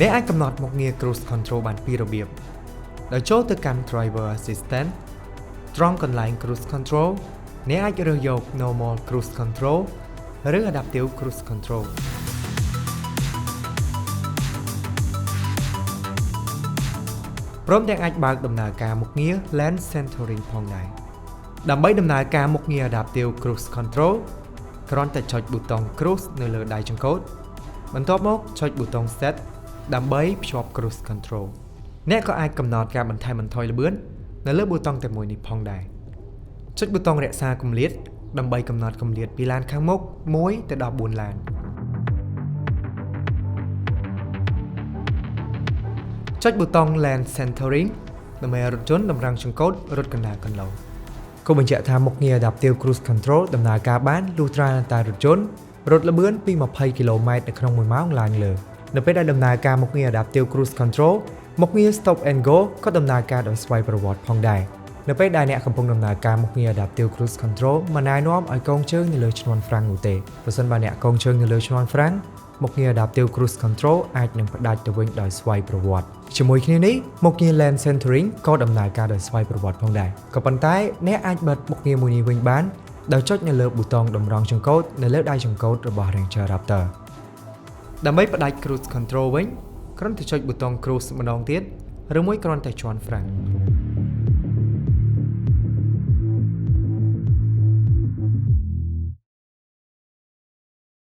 អ្នកអាចកំណត់មុខងារ Cruise Control បានពីររបៀបដោយចូលទៅកាន់ Driver Assistant ត្រង់កន្លែង Cruise Control អ្នកអាចរើសយក Normal Cruise Control ឬ Adaptive Cruise Control ព្រមទាំងអាចបើកដំណើរការមុខងារ Lane Centering ផងដែរដើម្បីដំណើរការមុខងារ Adaptive Cruise Control គ្រាន់តែចុចប៊ូតុង Cruise នៅលើដៃចង្កូតបន្ទាប់មកចុចប៊ូតុង Set ដើម្បីភ្ជាប់ Cruise Control អ្នកក៏អាចកំណត់ការបន្ថែមបន្ថយល្បឿននៅលើប៊ូតុងតែមួយនេះផងដែរចុចប៊ូតុងរក្សាគម្លាតដើម្បីកំណត់គម្លាតពីឡានខាងមុខ1ទៅដល់4ឡានចុចប៊ូតុង Lane Centering ដើម្បីរថយន្តតម្រង់ចង្កូតរត់កណ្ដាលកន្លងគូបញ្ជាក់ថាមុខងារ Adaptive Cruise Control ដំណើរការបានលុះត្រាតែរថយន្តរត់ល្បឿនពី20 គីឡូម៉ែត្រនៅក្នុង1ម៉ោងឡើងលើនៅពេលដែលដំណើរការមុខងារ Adaptive Cruise Control មុខងារ Stop and Go ក៏ដំណើរការដោយស្វ័យប្រវត្តិផងដែរនៅពេលដែលអ្នកកំពុងដំណើរការមុខងារ Adaptive Cruise Control មិនណែនាំឲ្យកងជើងនៅលើឈ្នាន់ហ្វ្រាំងនោះទេប្រសិនបើអ្នកកងជើងនៅលើឈ្នាន់ហ្វ្រាំងមុខងារ Adaptive Cruise Control អាចនឹងផ្ដាច់ទៅវិញដោយស្វ័យប្រវត្តិជាមួយគ្នានេះមុខងារ Lane Centering ក៏ដំណើរការដោយស្វ័យប្រវត្តិផងដែរក៏ប៉ុន្តែអ្នកអាចបិទមុខងារមួយនេះវិញបានដោយចុចនៅលើប៊ូតុងតម្រង់ចង្កូតនៅលើដៃចង្កូតរបស់ Ranger Raptor ដើម្បីផ្ដាច់ Cruise Control វិញគ្រាន់តែចុចប៊ូតុង Cruise ម្ដងទៀតឬមួយគ្រាន់តែជាន់ហ្វ្រាំង